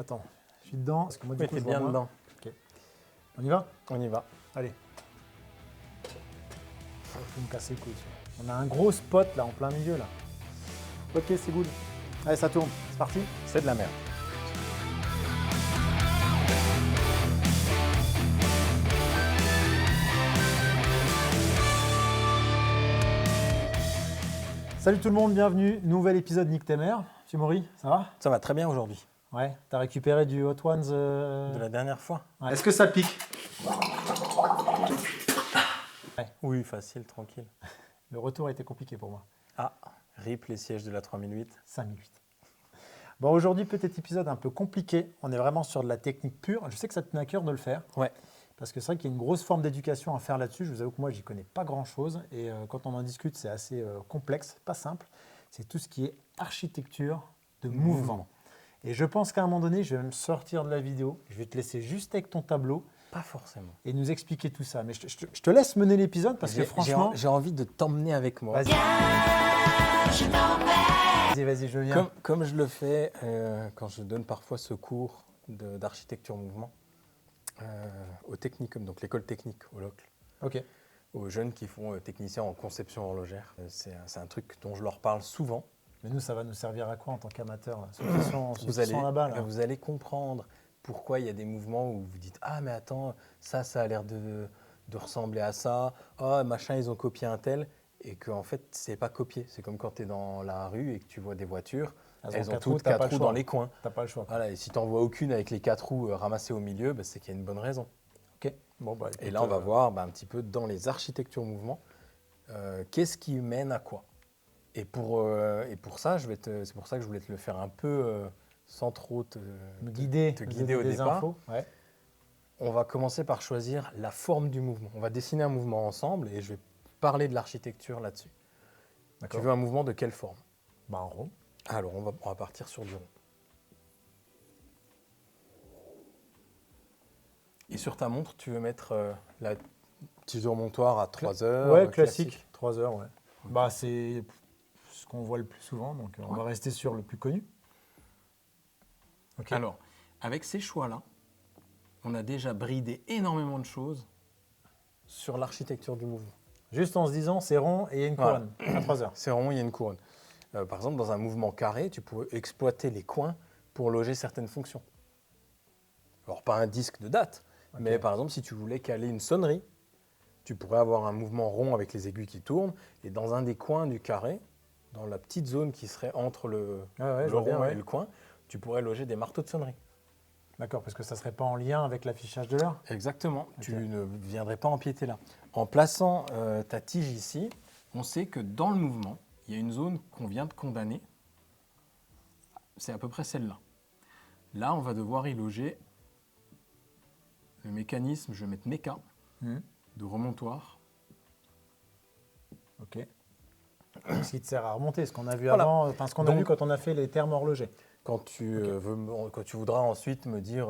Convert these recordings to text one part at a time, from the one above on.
Attends, je suis dedans. Parce que moi, du Oui, coup, t'es je vois bien moins. dedans. Ok. On y va? On y va. Allez. Faut me casser les couilles. On a un gros spot là, en plein milieu là. Ok, c'est good. Allez, ça tourne. C'est parti? C'est de la merde. Salut tout le monde, bienvenue. Nouvel épisode Nick tes mères. Monsieur Maury, ça va? Ça va très bien aujourd'hui. Ouais, t'as récupéré du Hot Ones De la dernière fois. Ouais. Est-ce que ça pique? Oui, facile, tranquille. Le retour a été compliqué pour moi. Ah, RIP les sièges de la 3008. 5008. Bon, aujourd'hui, petit épisode un peu compliqué. On est vraiment sur de la technique pure. Je sais que ça te tenait à cœur de le faire. Ouais. Parce que c'est vrai qu'il y a une grosse forme d'éducation à faire là-dessus. Je vous avoue que moi, j'y connais pas grand-chose. Et quand on en discute, c'est assez complexe, pas simple. C'est tout ce qui est architecture de mouvement. Et je pense qu'à un moment donné, je vais me sortir de la vidéo. Je vais te laisser juste avec ton tableau Pas forcément. et nous expliquer tout ça. Mais je te laisse mener l'épisode parce que franchement... J'ai envie de t'emmener avec moi. Vas-y. Vas-y, je viens. Comme je le fais quand je donne parfois ce cours d'architecture mouvement au technicum, donc l'école technique au LOCL, Ok. aux jeunes qui font technicien en conception horlogère. C'est un truc dont je leur parle souvent. Mais nous, ça va nous servir à quoi en tant qu'amateurs? Ceux qui sont Vous là-bas. Là. vous allez comprendre pourquoi il y a des mouvements où vous dites « Ah, mais attends, ça a l'air de ressembler à ça. Oh, machin, ils ont copié un tel. » Et qu'en fait, c'est pas copié. C'est comme quand tu es dans la rue et que tu vois des voitures. Elles ont toutes quatre roues dans les coins. T'as pas le choix. Voilà, et si tu n'en vois aucune avec les quatre roues ramassées au milieu, bah, c'est qu'il y a une bonne raison. Ok. Bon, bah, écoute, Et là, on va voir un petit peu dans les architectures mouvement, qu'est-ce qui mène à quoi. Et pour ça, c'est pour ça que je voulais te le faire un peu sans trop te guider au des départ. infos. Ouais. On va commencer par choisir la forme du mouvement. On va dessiner un mouvement ensemble et je vais parler de l'architecture là-dessus. Tu veux un mouvement de quelle forme? Bah, en rond. Alors, on va partir sur du rond. Et sur ta montre, tu veux mettre la petite remontoir à 3 heures? Ouais, classique. 3 heures, ouais. Bah, c'est ce qu'on voit le plus souvent, donc on va rester sur le plus connu. Okay. Alors, avec ces choix-là, on a déjà bridé énormément de choses sur l'architecture du mouvement. Juste en se disant, c'est rond et il y a une couronne à 3 heures. C'est rond, il y a une couronne. Par exemple, dans un mouvement carré, tu pourrais exploiter les coins pour loger certaines fonctions. Alors, pas un disque de date, mais par exemple, si tu voulais caler une sonnerie, tu pourrais avoir un mouvement rond avec les aiguilles qui tournent, et dans un des coins du carré, dans la petite zone qui serait entre le rond et le coin, tu pourrais loger des marteaux de sonnerie. D'accord, parce que ça ne serait pas en lien avec l'affichage de l'heure? Exactement, tu ne viendrais pas empiéter là. En plaçant ta tige ici, on sait que dans le mouvement, il y a une zone qu'on vient de condamner, c'est à peu près celle-là. Là, on va devoir y loger le mécanisme, je vais mettre méca, de remontoir. Ok. Ce qui te sert à remonter, ce qu'on a vu avant, enfin ce qu'on a vu quand on a fait les termes horlogers. Quand tu voudras ensuite me dire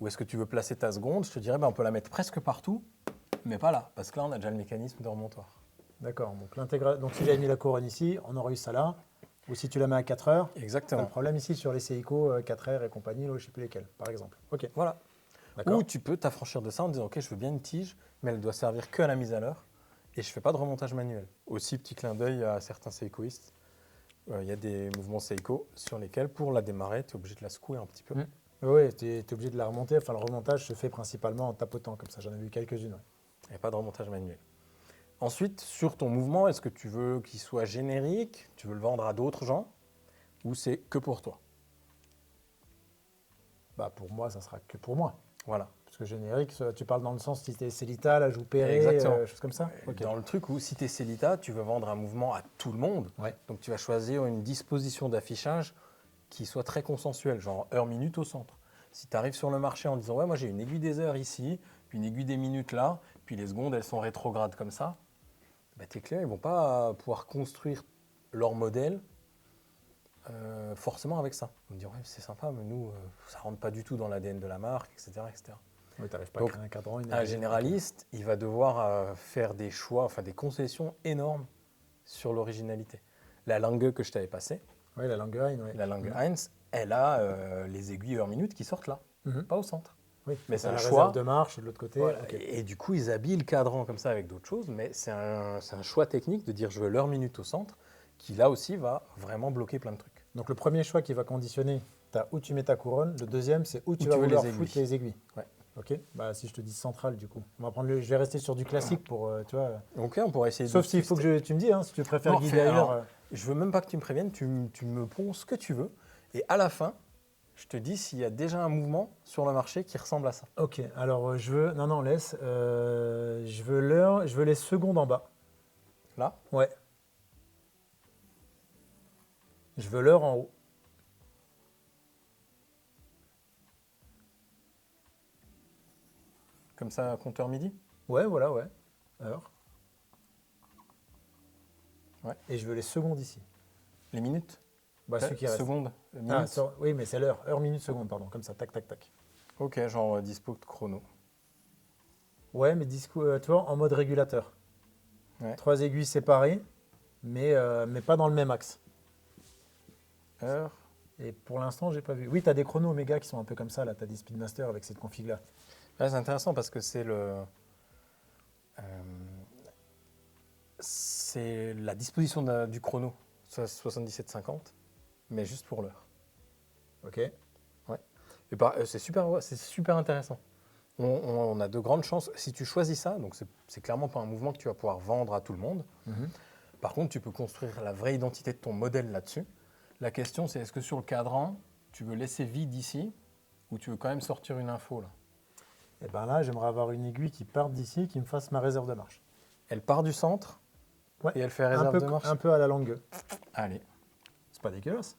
où est-ce que tu veux placer ta seconde, je te dirais on peut la mettre presque partout, mais pas là, parce que là on a déjà le mécanisme de remontoir. D'accord, donc si j'avais mis la couronne ici, on aurait eu ça là, ou si tu la mets à 4 heures, exactement. T'as le problème ici sur les Seiko 4 heures et compagnie, là, je ne sais plus lesquels, par exemple. Ok. Voilà. Ou tu peux t'affranchir de ça en disant ok, je veux bien une tige, mais elle doit servir que à la mise à l'heure, et je ne fais pas de remontage manuel. Aussi, petit clin d'œil à certains Seikoistes. Il y a des mouvements Seiko sur lesquels, pour la démarrer, tu es obligé de la secouer un petit peu. Oui, tu es obligé de la remonter. Enfin, le remontage se fait principalement en tapotant, comme ça. J'en ai vu quelques-unes. Et pas de remontage manuel. Ensuite, sur ton mouvement, est-ce que tu veux qu'il soit générique? Tu veux le vendre à d'autres gens? Ou c'est que pour toi? Bah, pour moi, ça sera que pour moi. Voilà. Parce que générique, tu parles dans le sens si tu es Célita, la joue Perret, choses comme ça. Okay. Dans le truc où si tu es Célita, tu veux vendre un mouvement à tout le monde. Ouais. Donc tu vas choisir une disposition d'affichage qui soit très consensuelle, genre heure-minute au centre. Si tu arrives sur le marché en disant « Ouais, moi j'ai une aiguille des heures ici, puis une aiguille des minutes là, puis les secondes elles sont rétrogrades comme ça », tes clients ils ne vont pas pouvoir construire leur modèle forcément avec ça. Ils vont dire « Ouais, c'est sympa, mais nous, ça ne rentre pas du tout dans l'ADN de la marque, etc. etc. » Oui, tu n'arrives pas Donc, à créer un cadran. Un généraliste, il va devoir faire des choix, enfin des concessions énormes sur l'originalité. La langue que je t'avais passée, oui, la langue Hein, la langue Heinz, elle a les aiguilles heure-minute qui sortent là, pas au centre. Oui, Mais c'est c'est un la choix. réserve de marche de l'autre côté. Voilà. Ok. Et du coup, ils habillent le cadran comme ça avec d'autres choses, mais c'est un choix technique de dire je veux l'heure-minute au centre, qui là aussi va vraiment bloquer plein de trucs. Donc le premier choix qui va conditionner, tu as où tu mets ta couronne. Le deuxième, c'est où tu Où vas tu veux vouloir les aiguilles. foutre les aiguilles. Ouais. Ok. Bah si je te dis central du coup, on va prendre je vais rester sur du classique pour tu vois. Donc là, on pourrait essayer Sauf de s'il faut que tu me dis, hein, si tu préfères Non, guider alors, ailleurs. je veux même pas que tu me préviennes, tu me ponds ce que tu veux, et à la fin, je te dis s'il y a déjà un mouvement sur le marché qui ressemble à ça. Ok. Alors je veux, non laisse. Je veux l'heure, je veux les secondes en bas. Là, Ouais. Je veux l'heure en haut. comme ça, compteur midi. Ouais, voilà, ouais. Heure. Ouais. Et je veux les secondes ici. Les minutes. Bah, ceux qui restent. Secondes, minutes. Oui, mais c'est l'heure. Heure, minute, seconde, pardon. Comme ça, tac, tac, tac. Ok, genre dispo de chrono. Ouais, mais disco, tu vois, en mode régulateur. Ouais. 3 aiguilles séparées, mais pas dans le même axe. Heure. Et pour l'instant, j'ai pas vu. Oui, tu as des chronos Omega qui sont un peu comme ça. Là, tu as des Speedmaster avec cette config-là. Là, c'est intéressant parce que c'est la disposition du chrono, 77,50, mais juste pour l'heure. Ok. Et c'est super intéressant. On a de grandes chances. Si tu choisis ça, donc c'est clairement pas un mouvement que tu vas pouvoir vendre à tout le monde. Mhm. Par contre, tu peux construire la vraie identité de ton modèle là-dessus. La question, c'est est-ce que sur le cadran, tu veux laisser vide ici ou tu veux quand même sortir une info là? Et bien là, j'aimerais avoir une aiguille qui parte d'ici, qui me fasse ma réserve de marche. Elle part du centre Ouais. et elle fait réserve de marche. Un peu à la langue. Allez. C'est pas dégueulasse.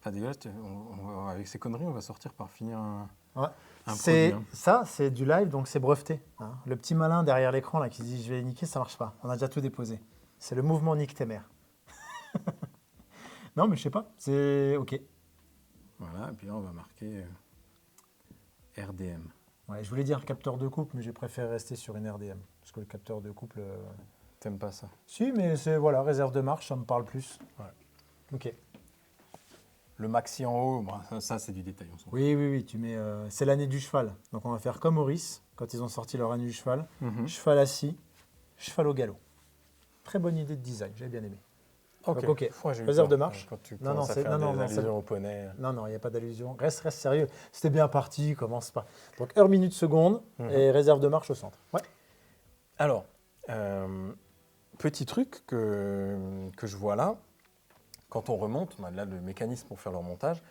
Pas dégueulasse, avec ces conneries, on va sortir par finir Ouais. un produit. Hein. Ça, c'est du live, donc c'est breveté. Hein. Le petit malin derrière l'écran là qui dit je vais les niquer, ça marche pas. On a déjà tout déposé. C'est le mouvement nique tes mères. Non, mais je sais pas. C'est ok. Voilà, et puis là, on va marquer RDM. Ouais, je voulais dire capteur de couple, mais j'ai préféré rester sur une RDM. Parce que le capteur de couple. T'aimes pas ça? Si, mais c'est voilà, réserve de marche, ça me parle plus. Ouais. Ok. Le maxi en haut, bon, ça c'est du détail. On s'en fout. Oui, tu mets. C'est l'année du cheval. Donc on va faire comme Maurice, quand ils ont sorti leur année du cheval. Mhm. Cheval assis, cheval au galop. Très bonne idée de design, j'ai bien aimé. Ok. Donc, ok. Ouais, j'ai eu Réserve peur, de marche. Quand tu Non, commences à c'est- faire non, des non, c'est- allusions au poney. Non, il n'y a pas d'allusion. Reste sérieux. C'était bien parti, commence pas. Donc heure, minute, seconde Mhm. et réserve de marche au centre. Ouais. Alors, petit truc que je vois là, quand on remonte, on a là le mécanisme pour faire le remontage,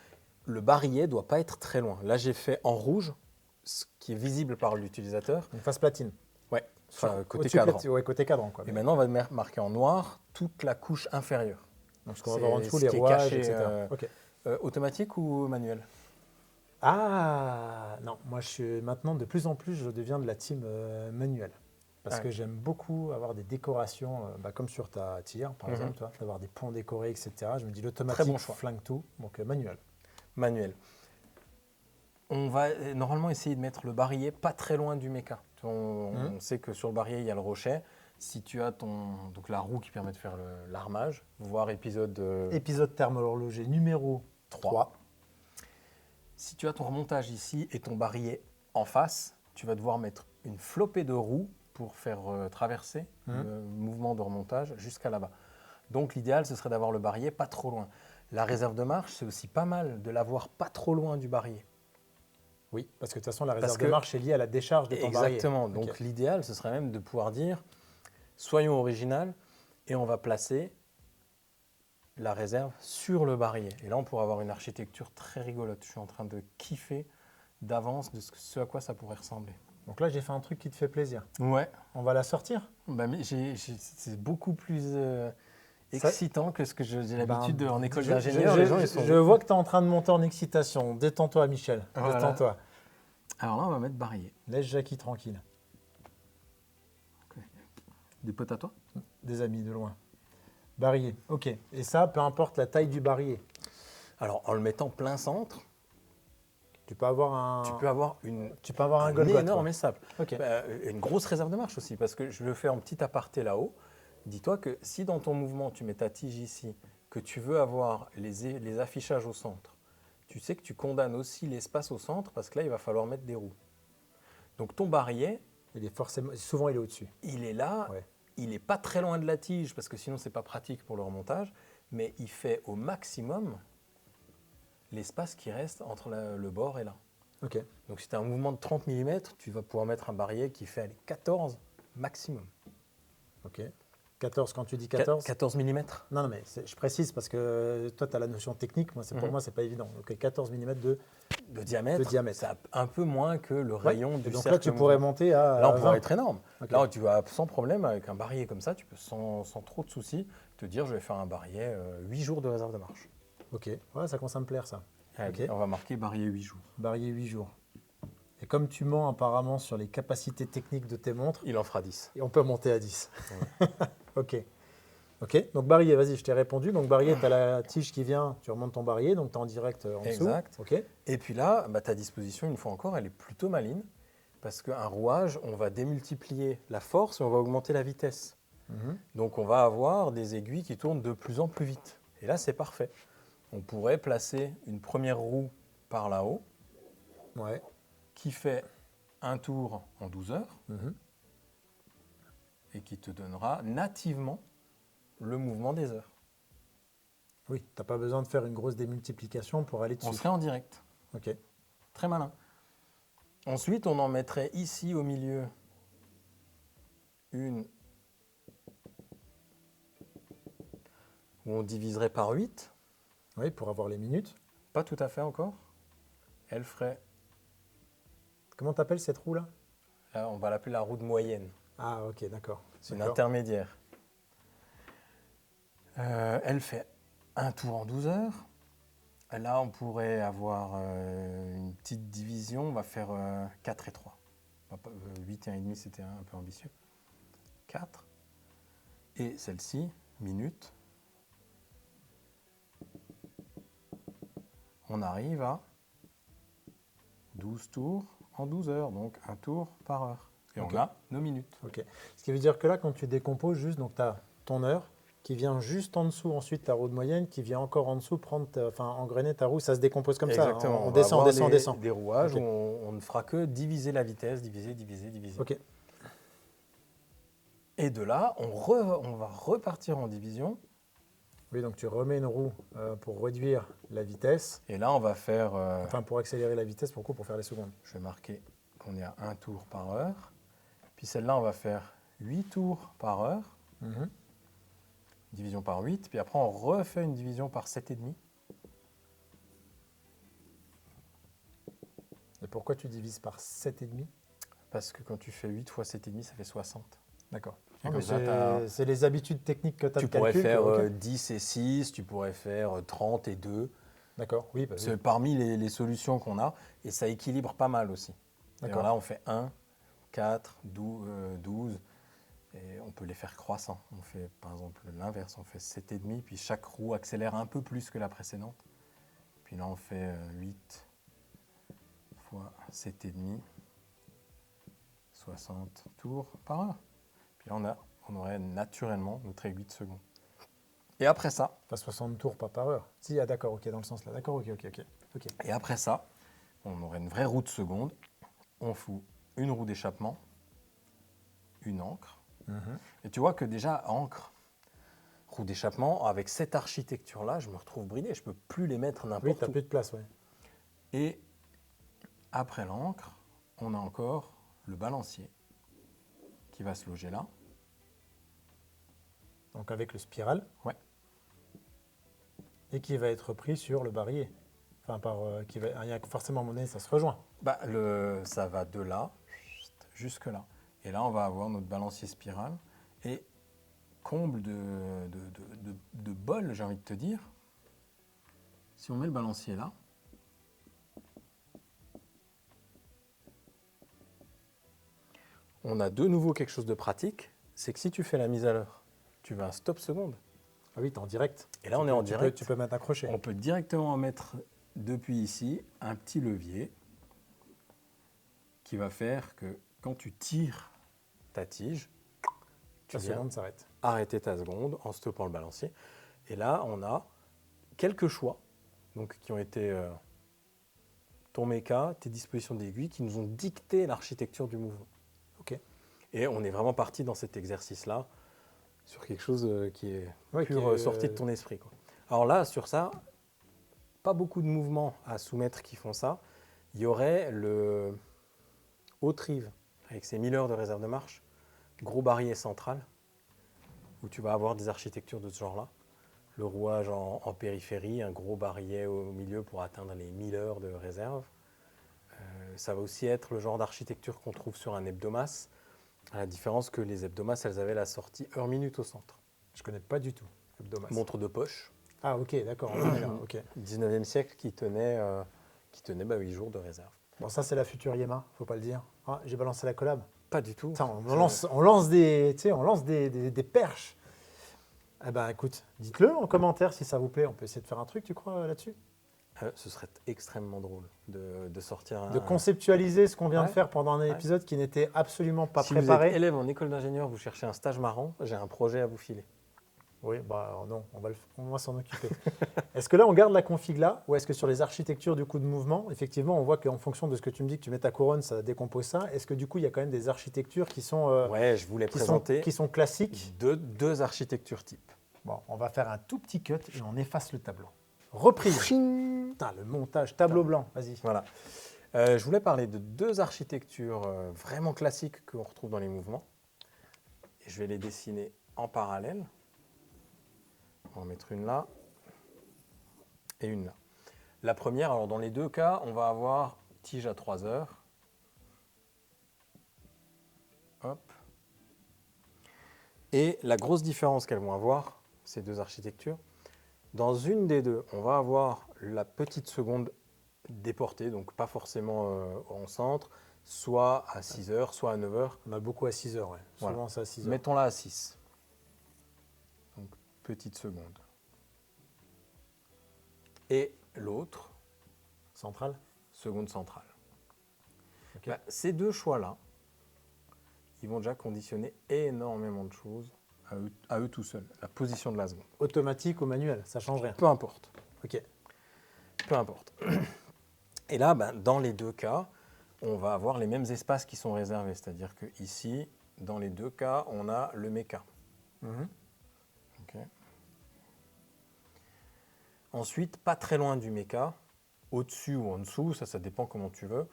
le barillet ne doit pas être très loin. Là, j'ai fait en rouge, ce qui est visible par l'utilisateur. Donc face platine. Ouais, enfin, côté Au-dessus cadran. Ouais, côté cadran. Quoi. Et maintenant, on va marquer en noir toute la couche inférieure. Donc ce qu'on va voir en c'est dessous, ce les qui est rouages, caché, etc. Ok. Automatique ou manuel? Ah non, moi je suis maintenant de plus en plus, je deviens de la team manuelle. Parce Ah. que j'aime beaucoup avoir des décorations, comme sur ta tire par Mhm. exemple, toi, d'avoir des ponts décorés, etc. Je me dis Très l'automatique bon choix. flingue tout, donc manuel. Manuel. On va normalement essayer de mettre le barillet pas très loin du méca. On sait que sur le barillet, il y a le rochet. Si tu as donc la roue qui permet de faire l'armage, voir épisode Épisode thermorloger numéro 3. Si tu as ton remontage ici et ton barillet en face, tu vas devoir mettre une flopée de roues pour faire traverser le mouvement de remontage jusqu'à là-bas. Donc l'idéal, ce serait d'avoir le barillet pas trop loin. La réserve de marche, c'est aussi pas mal de l'avoir pas trop loin du barillet. Oui, parce que de toute façon, la réserve que- de marche est liée à la décharge de ton barillet. Exactement. Donc Ok. l'idéal, ce serait même de pouvoir dire, soyons original et on va placer la réserve sur le barillet. Et là, on pourrait avoir une architecture très rigolote. Je suis en train de kiffer d'avance de ce à quoi ça pourrait ressembler. Donc là, j'ai fait un truc qui te fait plaisir. Ouais. On va la sortir. Bah, mais c'est beaucoup plus Ça- excitant que ce que j'ai l'habitude Ben, en école je- d'ingénieur. je- Les gens, je- ils sont je vois que tu es en train de monter en excitation. Détends-toi, Michel. Voilà. Détends-toi. Alors là, on va mettre barillet. Laisse Jackie tranquille. Des potes à toi? Des amis de loin. Barillet, ok. Et ça, peu importe la taille du barillet. Alors, en le mettant plein centre, Tu peux avoir un, tu peux avoir un un Golgot. énorme sable. Ok. Une grosse réserve de marche aussi, parce que je le fais en petit aparté là-haut. Dis-toi que si dans ton mouvement, tu mets ta tige ici, que tu veux avoir les affichages au centre, tu sais que tu condamnes aussi l'espace au centre parce que là, il va falloir mettre des roues. Donc ton barillet, Souvent, il est au-dessus. il est là, Ouais. il n'est pas très loin de la tige parce que sinon, c'est pas pratique pour le remontage, mais il fait au maximum l'espace qui reste entre le bord et là. Ok. Donc si tu as un mouvement de 30 mm, tu vas pouvoir mettre un barillet qui fait 14 maximum. Ok. 14, quand tu dis 14. 14 mm. Non, non, mais je précise parce que toi, tu as la notion technique. Moi, pour moi, c'est pas évident. Donc, 14 mm De diamètre, de diamètre. c'est un peu moins que le rayon du et donc cercle. là, tu pourrais monter à Là, on 20. pourrait être énorme. Ok. Là, tu vas sans problème, avec un barillet comme ça, tu peux sans trop de soucis te dire je vais faire un barillet 8 jours de réserve de marche. Ok. Ouais, ça commence à me plaire, ça. Allez, Ok. on va marquer barillet 8 jours. Barillet 8 jours. Et comme tu mens apparemment sur les capacités techniques de tes montres, Il en fera 10. on peut monter à 10. Ok. Ok. Donc, barillet, vas-y, je t'ai répondu. Donc, barillet, tu as la tige qui vient, tu remontes ton barillet, donc tu es en direct en dessous. Exact. Ok. Et puis là, ta disposition, une fois encore, elle est plutôt maligne. Parce qu'un rouage, on va démultiplier la force et on va augmenter la vitesse. Mhm. Donc on va avoir des aiguilles qui tournent de plus en plus vite. Et là, c'est parfait. On pourrait placer une première roue par là-haut Ouais. qui fait un tour en 12 heures Mhm. et qui te donnera nativement le mouvement des heures. Oui, tu n'as pas besoin de faire une grosse démultiplication pour aller dessus. On serait en direct. Ok. Très malin. Ensuite, on en mettrait ici au milieu une où on diviserait par 8. Oui, pour avoir les minutes. Pas tout à fait encore. Elle ferait, Comment t'appelles cette roue-là? là, on va l'appeler la roue de moyenne. Ah, ok, d'accord. C'est une D'accord. intermédiaire. Elle fait un tour en 12 heures. Là, on pourrait avoir une petite division. On va faire 4 et 3. 8 et 1,5, c'était un peu ambitieux. 4. Et celle-ci, minute. On arrive à 12 tours en 12 heures. Donc un tour par heure. Et Ok. on a nos minutes. Ok. Ce qui veut dire que là, quand tu décomposes juste, donc tu as ton heure qui vient juste en dessous, ensuite ta roue de moyenne qui vient encore en dessous engrainer ta roue. Ça se décompose comme Exactement. ça. On va descend, avoir descend, descend. des rouages Ok. où on ne fera que diviser la vitesse, diviser. Ok. Et de là, on va repartir en division. Oui, donc tu remets une roue pour réduire la vitesse, Et là, on va faire. enfin pour accélérer la vitesse, pour faire les secondes. Je vais marquer qu'on est à 1 tour par heure. Puis celle-là, on va faire 8 tours par heure. Mhm. Division par 8. Puis après, on refait une division par 7,5. Et pourquoi tu divises par 7,5? Parce que quand tu fais 8 fois 7,5, ça fait 60. D'accord. Et Non, comme mais ça, c'est les habitudes techniques que tu as tu de pourrais calcul. faire Ok. 10 et 6, tu pourrais faire 30 et 2. D'accord, oui. Bah, oui. C'est parmi les solutions qu'on a. Et ça équilibre pas mal aussi. D'accord. Alors là, on fait 1, 4, 12. Et on peut les faire croissants. On fait par exemple l'inverse, on fait 7,5, puis chaque roue accélère un peu plus que la précédente. Puis là, on fait 8 fois 7,5, 60 tours par heure. Puis là, on aurait naturellement notre aiguille de seconde. Et après ça, Pas 60 tours, pas par heure. Si, ah, d'accord, ok, dans le sens là. D'accord, ok. et après ça, on aurait une vraie roue de seconde. On fout une roue d'échappement, une ancre. Mhm. Et tu vois que déjà, ancre, roue d'échappement, avec cette architecture-là, je me retrouve bridé. Je ne peux plus les mettre Oui, n'importe tu n'as où. plus de place, ouais. Et après l'ancre, on a encore le balancier qui va se loger là. Donc avec le spiral. Ouais. Et qui va être pris sur le barillet. Enfin, il y a forcément à un moment donné, ça se rejoint. Ça va de là jusque là. Et là, on va avoir notre balancier spiral. Et comble de bol, j'ai envie de te dire, si on met le balancier là, on a de nouveau quelque chose de pratique, c'est que si tu fais la mise à l'heure, tu veux un stop seconde. Ah oui, tu es en direct. Et là, on est en direct. Tu peux mettre un crochet. On peut directement mettre depuis ici un petit levier qui va faire que quand tu tires ta tige, tu La viens seconde s'arrête. arrêter ta seconde en stoppant le balancier. Et là, on a quelques choix donc, qui ont été ton méca, tes dispositions d'aiguille qui nous ont dicté l'architecture du mouvement. Ok. Et on est vraiment parti dans cet exercice-là sur quelque chose qui est Ouais, pur sorti de ton esprit, quoi. Alors là, sur ça, pas beaucoup de mouvements à soumettre qui font ça. Il y aurait le haut trive avec ses 1000 heures de réserve de marche, gros barillet central, où tu vas avoir des architectures de ce genre-là. Le rouage en périphérie, un gros barillet au milieu pour atteindre les 1000 heures de réserve. Ça va aussi être le genre d'architecture qu'on trouve sur un hebdomas, à la différence que les hebdomas, elles avaient la sortie heure-minute au centre. Je connais pas du tout hebdomas. Montre de poche, Ah ok, d'accord. On en est là, ok. 19e siècle, qui tenait 8 jours de réserve. Bon, ça c'est la future Yema, faut pas le dire. Ah, j'ai balancé la collab. Pas du tout. Putain, on lance des, tu sais, on lance des perches. Eh ben écoute, dites-le en commentaire si ça vous plaît. On peut essayer de faire un truc, tu crois, là-dessus? Ce serait extrêmement drôle de sortir De conceptualiser ce qu'on vient de Ouais. faire pendant un épisode qui n'était absolument pas Si vous êtes préparé. élève en école d'ingénieur, vous cherchez un stage marrant, j'ai un projet à vous filer. Oui, bah alors non, on va s'en occuper. Est-ce que là, on garde la config là, ou est-ce que sur les architectures du coup de mouvement, effectivement, on voit qu'en fonction de ce que tu me dis, que tu mets ta couronne, ça décompose ça. Est-ce que du coup, il y a quand même des architectures qui sont, Ouais, je voulais présenter qui sont classiques? deux architectures types. Bon, on va faire un tout petit cut et on efface le tableau. Reprise. Putain, le montage, tableau blanc, vas-y. Voilà. Je voulais parler de deux architectures vraiment classiques qu'on retrouve dans les mouvements. Et je vais les dessiner en parallèle. On va en mettre une là et une là. La première, alors dans les deux cas, on va avoir tige à 3 heures. Hop. Et la grosse différence qu'elles vont avoir, ces deux architectures, dans une des deux, on va avoir la petite seconde déportée, donc pas forcément en centre, soit à 6 heures, soit à 9 heures. On a beaucoup à 6 heures, ouais. Voilà. Souvent, c'est à 6 heures. Mettons-la à 6. Donc, petite seconde. Et l'autre, Centrale. seconde centrale. Ok. Bah, ces deux choix-là, ils vont déjà conditionner énormément de choses à eux tout seuls. La position de la seconde. Automatique ou manuel, ça change rien. Peu importe. Ok. Peu importe. Et là, bah, dans les deux cas, on va avoir les mêmes espaces qui sont réservés. C'est-à-dire que ici, dans les deux cas, on a le méca. Mhm. Ok. Ensuite, pas très loin du méca, au-dessus ou en dessous, ça dépend comment tu veux,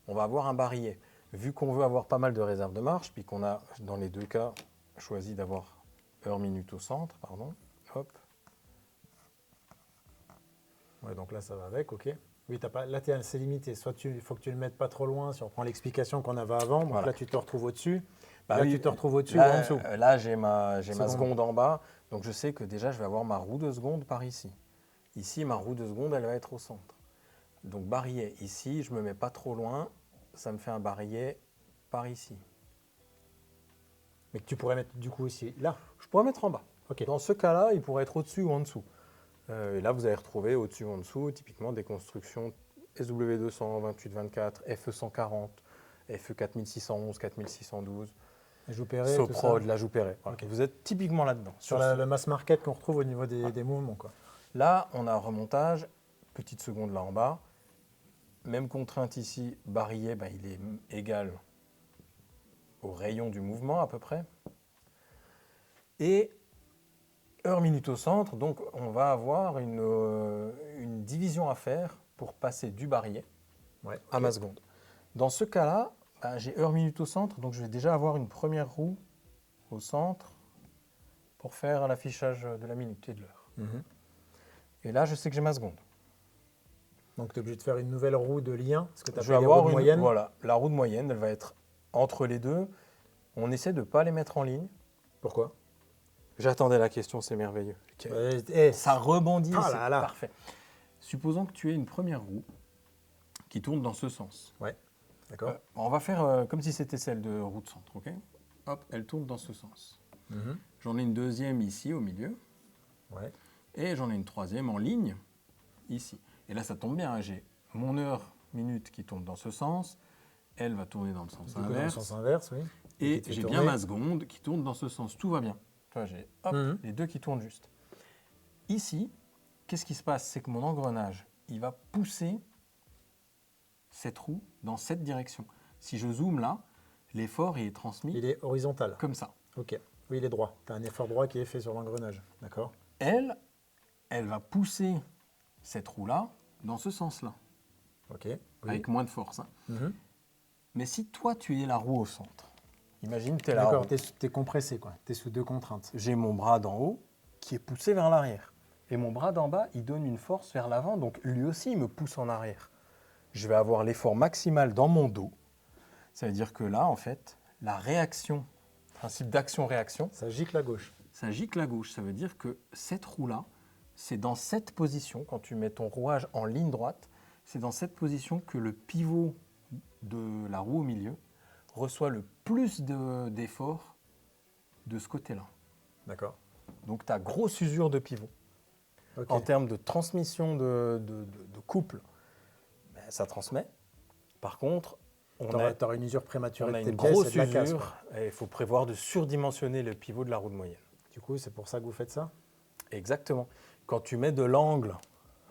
on va avoir un barillet. Vu qu'on veut avoir pas mal de réserves de marche, puis qu'on a, dans les deux cas, choisi d'avoir heure-minute au centre, pardon, hop, Ouais, donc là, ça va avec, ok. Oui, t'as pas, là, c'est limité. Soit il faut que tu le mettes pas trop loin, si on prend l'explication qu'on avait avant. Donc Voilà. là, tu te retrouves au-dessus. Bah là, oui, tu te retrouves au-dessus ou là, en dessous. Là, j'ai ma Seconde. seconde en bas, donc je sais que déjà, je vais avoir ma roue de seconde par ici. Ici, ma roue de seconde, elle va être au centre. Donc, barillet ici, je ne me mets pas trop loin, ça me fait un barillet par ici. Mais que tu pourrais mettre du coup ici, là. Je pourrais mettre en bas. Ok. Dans ce cas-là, il pourrait être au-dessus ou en dessous. Et là, vous allez retrouver au-dessus ou en dessous, typiquement des constructions SW200, 28-24, FE140, FE4611, 4612, La joue Perret, tout Soprod, ça. la joue Perret. Voilà. Ok. Vous êtes typiquement là-dedans. Sur le mass market qu'on retrouve au niveau des mouvements, quoi. Là, on a un remontage, petite seconde là en bas. Même contrainte ici, barillet, bah, il est égal au rayon du mouvement à peu près. Et heure-minute au centre, donc on va avoir une division à faire pour passer du barillet Ouais, à ok. ma seconde. Dans ce cas-là, bah, j'ai heure-minute au centre, donc je vais déjà avoir une première roue au centre pour faire l'affichage de la minute et de l'heure. Mhm. Et là, je sais que j'ai ma seconde. Donc, tu es obligé de faire une nouvelle roue de lien. Parce que tu as Je vais les avoir roues de une, moyenne. voilà, la roue de moyenne, elle va être entre les deux. On essaie de ne pas les mettre en ligne. Pourquoi? J'attendais la question, c'est merveilleux. Ça rebondit, Ah c'est là là. parfait. Supposons que tu aies une première roue qui tourne dans ce sens. Ouais, d'accord. On va faire comme si c'était celle de roue de centre, ok? Hop, elle tourne dans ce sens. Mhm. J'en ai une deuxième ici au milieu Ouais. et j'en ai une troisième en ligne ici. Et là, ça tombe bien, hein, j'ai mon heure-minute qui tourne dans ce sens, elle va tourner dans le sens Du coup, dans le inverse. sens inverse, oui. Et qui te fait j'ai tourner. bien ma seconde qui tourne dans ce sens. Tout va bien. Tu vois, j'ai hop, Mhm. les deux qui tournent juste. Ici, qu'est-ce qui se passe? C'est que mon engrenage, il va pousser cette roue dans cette direction. Si je zoome là, l'effort il est transmis Il est horizontal. comme ça. Ok. Oui, il est droit. Tu as un effort droit qui est fait sur l'engrenage. D'accord. Elle va pousser cette roue-là dans ce sens-là, Ok. Oui. avec moins de force. Hein. Mhm. Mais si toi, tu es la roue au centre, imagine tu es la D'accord, roue. tu es compressé, quoi. Tu es sous deux contraintes. J'ai mon bras d'en haut qui est poussé vers l'arrière. Et mon bras d'en bas, il donne une force vers l'avant, donc lui aussi, il me pousse en arrière. Je vais avoir l'effort maximal dans mon dos. Ça veut dire que là, en fait, la réaction, principe d'action-réaction, Ça gicle à gauche. ça gicle à gauche. Ça veut dire que cette roue-là, c'est dans cette position, quand tu mets ton rouage en ligne droite, c'est dans cette position que le pivot de la roue au milieu reçoit le plus d'effort de ce côté-là. D'accord. Donc, tu as grosse usure de pivot. Ok. En termes de transmission de couple, ben, ça transmet. Par contre, Tu on auras une usure prématurée a de tes une pièces grosse et de la casse, usure quoi. et il faut prévoir de surdimensionner le pivot de la roue de moyenne. Du coup, c'est pour ça que vous faites ça? Exactement. Quand tu mets de l'angle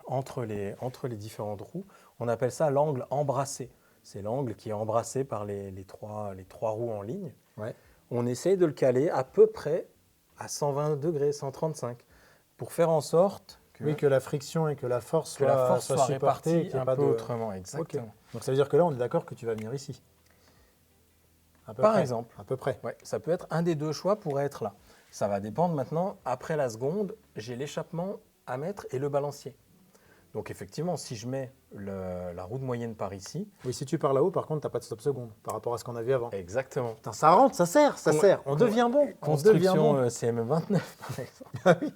entre les différentes roues, on appelle ça l'angle embrassé. C'est l'angle qui est embrassé par les trois roues en ligne. Ouais. On essaye de le caler à peu près à 120 degrés, 135, pour faire en sorte que, Oui, que la friction et que la force que la force soit supportée et répartie qu'il y ait un pas peu de... autrement. Exactement. Ok. Donc ça veut dire que là, on est d'accord que tu vas venir ici. À peu Par près. exemple. À peu près. Ouais, ça peut être un des deux choix pour être là. Ça va dépendre maintenant, après la seconde, j'ai l'échappement à mettre et le balancier. Donc effectivement, si je mets la roue de moyenne par ici, Oui, si tu pars là-haut, par contre, tu n'as pas de stop seconde par rapport à ce qu'on a vu avant. exactement. Putain, ça rentre, ça sert, ça Con- sert. On devient bon. On devient Construction bon. CM29 par exemple. Ah oui.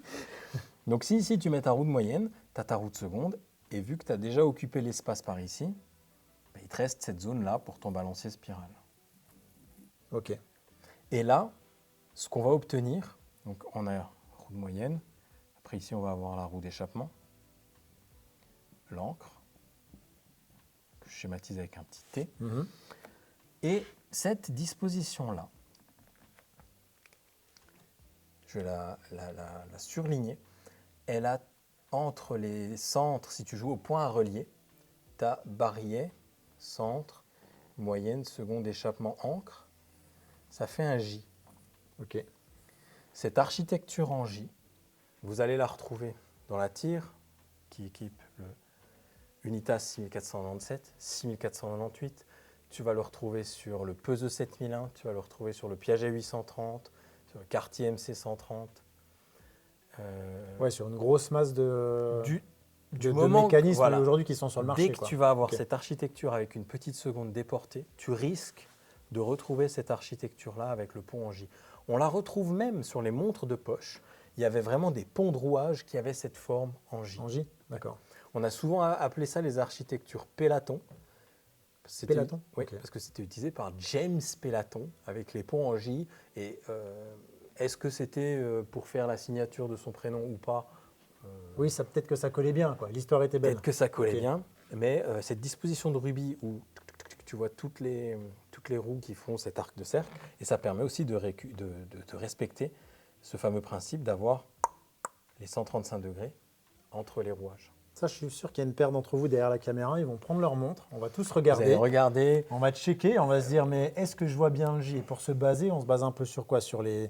Donc si ici tu mets ta roue de moyenne, tu as ta roue de seconde, et vu que tu as déjà occupé l'espace par ici, ben, il te reste cette zone-là pour ton balancier spirale. Ok. Et là, ce qu'on va obtenir, donc on a roue de moyenne, après ici on va avoir la roue d'échappement, l'encre, que je schématise avec un petit T, Mhm. et cette disposition-là, je vais la surligner, elle a entre les centres, si tu joues au point à relier, tu as barillet, centre, moyenne, seconde, échappement, encre, ça fait un J. Ok. Cette architecture en J, vous allez la retrouver dans la tire qui équipe le Unitas 6497, 6498. Tu vas le retrouver sur le Peseux 7001, tu vas le retrouver sur le Piaget 830, sur le Cartier MC 130. Ouais, sur une grosse masse de moment, mécanismes voilà, aujourd'hui qui sont sur le marché. dès que quoi. tu vas avoir Ok. cette architecture avec une petite seconde déportée, tu risques de retrouver cette architecture-là avec le pont en J. On la retrouve même sur les montres de poche. Il y avait vraiment des ponts de rouage qui avaient cette forme en J. En J, d'accord. On a souvent appelé ça les architectures Pélaton. Pélaton. Oui, Ok. parce que c'était utilisé par James Pélaton avec les ponts en J. Et est-ce que c'était pour faire la signature de son prénom ou pas? Oui, ça peut-être que ça collait bien. Quoi. L'histoire était belle. Peut-être que ça collait Ok. bien, mais cette disposition de rubis où tu vois toutes les roues qui font cet arc de cercle, et ça permet aussi de respecter ce fameux principe d'avoir les 135 degrés entre les rouages. Ça, je suis sûr qu'il y a une paire d'entre vous derrière la caméra. Ils vont prendre leur montre. On va tous Vous regarder. allez regarder. On va checker. On va se dire, mais est-ce que je vois bien le J? Et pour se baser, on se base un peu sur quoi? Sur les...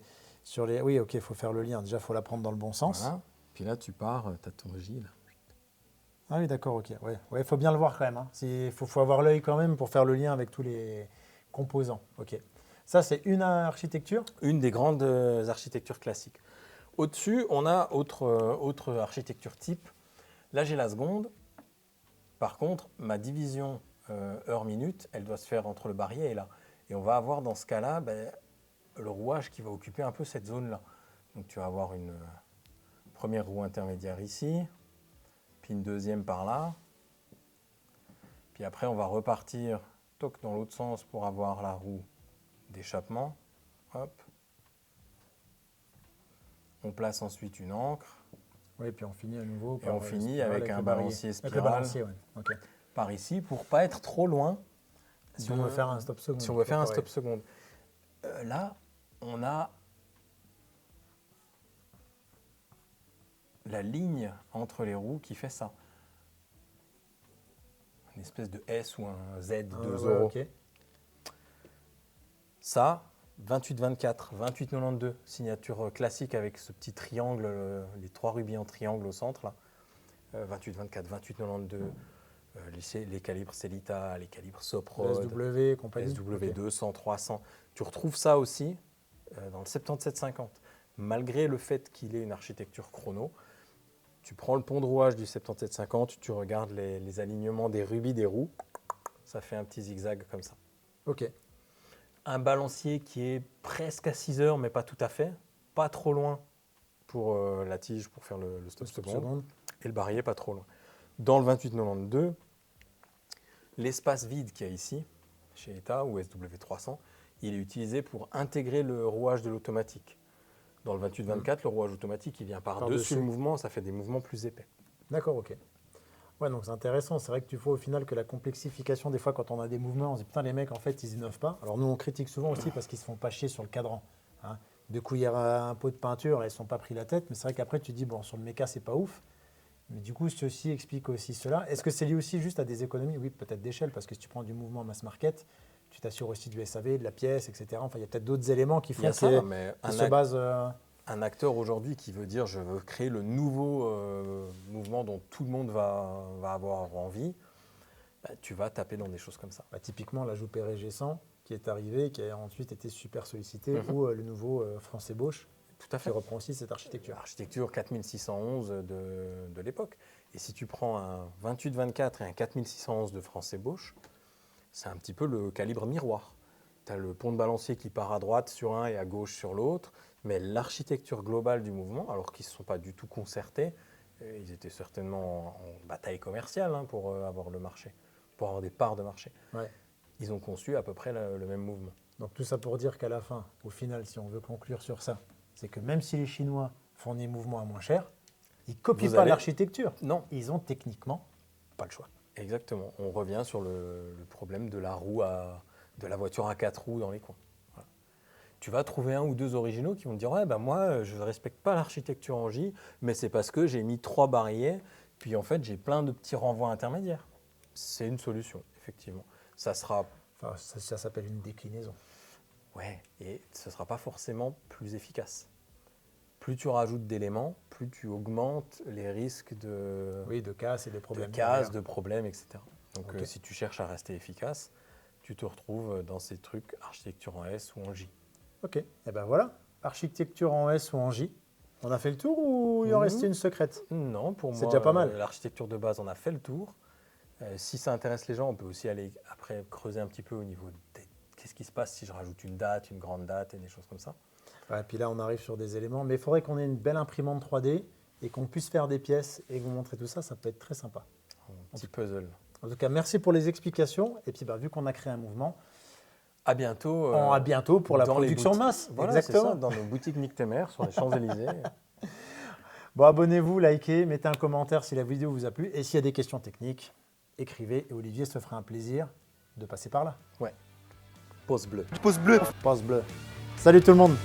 Oui, ok, il faut faire le lien. Déjà, il faut la prendre dans le bon sens. Voilà. Puis là, tu pars, tu as ton J. Là. Ah oui, d'accord, ok. Ouais, faut bien le voir quand même. Hein. Faut avoir l'œil quand même pour faire le lien avec tous les composants. Ok. Ça, c'est une architecture. Une des grandes architectures classiques. Au-dessus, on a autre architecture type. Là, j'ai la seconde. Par contre, ma division heure-minute, elle doit se faire entre le barillet et là. Et on va avoir dans ce cas-là le rouage qui va occuper un peu cette zone-là. Donc tu vas avoir une première roue intermédiaire ici, puis une deuxième par là. Puis après, on va repartir dans l'autre sens pour avoir la roue d'échappement. Hop. On place ensuite une encre. Oui, puis on finit à nouveau. Et on finit avec un balancier spirale. Avec le balancier, ouais. Ok. Par ici pour pas être trop loin. Si on veut faire un stop seconde. Si on veut faire un stop seconde. Là, on a la ligne entre les roues qui fait ça. une espèce de S ou un Z, 2 ouais, euros. ok. Ça, 28-24, 28-92, signature classique avec ce petit triangle, les 3 rubis en triangle au centre. Là. 28-24, 28-92, les calibres Celita, les calibres Soprod, SW, compagnie. SW Ok. 200, 300. Tu retrouves ça aussi dans le 77-50. Malgré le fait qu'il ait une architecture chrono, tu prends le pont de rouage du 77-50, tu regardes les alignements des rubis des roues, ça fait un petit zigzag comme ça. Ok. Un balancier qui est presque à 6 heures, mais pas tout à fait, pas trop loin pour la tige pour faire le stop seconde, et le barillet pas trop loin. Dans le 28-92, l'espace vide qu'il y a ici, chez ETA ou SW300, il est utilisé pour intégrer le rouage de l'automatique. Dans le 28-24, le rouage automatique, il vient par-dessus le mouvement, ça fait des mouvements plus épais. D'accord, ok. Ouais, donc c'est intéressant. C'est vrai que tu vois au final que la complexification, des fois, quand on a des mouvements, on se dit putain, les mecs, en fait, ils innovent pas. Alors nous, on critique souvent aussi parce qu'ils se font pas chier sur le cadran. Hein. Du coup, il y a un pot de peinture, ils ne sont pas pris la tête. Mais c'est vrai qu'après, tu dis, bon, sur le méca, c'est pas ouf. Mais du coup, ceci explique aussi cela. Est-ce que c'est lié aussi juste à des économies? Oui, peut-être d'échelle, parce que si tu prends du mouvement mass market, tu t'assures aussi du SAV, de la pièce, etc. Enfin, il y a peut-être d'autres éléments qui font Il y a ça, mais qu'ils se basent. un acteur aujourd'hui qui veut dire je veux créer le nouveau mouvement dont tout le monde va avoir envie, bah, tu vas taper dans des choses comme ça. Bah, typiquement, la Joupé G100 qui est arrivé, qui a ensuite été super sollicité, ou le nouveau français Bosch, Tout à qui fait. reprend aussi cette architecture. L'architecture 4611 de l'époque. Et si tu prends un 28-24 et un 4611 de français Bosch, c'est un petit peu le calibre miroir. Tu as le pont de balancier qui part à droite sur un et à gauche sur l'autre, mais l'architecture globale du mouvement, alors qu'ils ne se sont pas du tout concertés, ils étaient certainement en bataille commerciale pour avoir le marché, pour avoir des parts de marché. Ouais. Ils ont conçu à peu près le même mouvement. Donc tout ça pour dire qu'à la fin, au final, si on veut conclure sur ça, c'est que même si les Chinois font des mouvements à moins cher, ils ne copient pas l'architecture. Non. Ils ont techniquement pas le choix. Exactement. On revient sur le problème de la de la voiture à 4 roues dans les coins. Voilà. Tu vas trouver un ou deux originaux qui vont te dire ouais, ben moi, je ne respecte pas l'architecture en J, mais c'est parce que j'ai mis 3 barillet, puis en fait, j'ai plein de petits renvois intermédiaires. C'est une solution, effectivement. Ça sera. Enfin, ça s'appelle une déclinaison. Ouais, et ce ne sera pas forcément plus efficace. Plus tu rajoutes d'éléments, plus tu augmentes les risques de, oui, de casse et de problèmes. de casse, de problèmes, etc. Donc Okay. si tu cherches à rester efficace, tu te retrouves dans ces trucs architecture en S ou en J. Ok, et ben voilà, architecture en S ou en J. On a fait le tour ou il en restait une secrète? Non, pour moi, c'est déjà pas mal. L'architecture de base, on a fait le tour. Si ça intéresse les gens, on peut aussi aller après creuser un petit peu au niveau de qu'est-ce qui se passe si je rajoute une date, une grande date et des choses comme ça. Ouais, puis là, on arrive sur des éléments. Mais il faudrait qu'on ait une belle imprimante 3D et qu'on puisse faire des pièces et vous montrer tout ça. Ça peut être très sympa. Un petit puzzle. En tout cas, merci pour les explications. Et puis, vu qu'on a créé un mouvement, à bientôt. À bientôt pour la production masse. Voilà, exactement. Ça, dans nos boutiques Nick Temer sur les Champs-Élysées. Bon, abonnez-vous, likez, mettez un commentaire si la vidéo vous a plu. Et s'il y a des questions techniques, écrivez et Olivier se fera un plaisir de passer par là. Ouais. Pouce bleu. Pouce bleu. Pouce bleu. Salut tout le monde.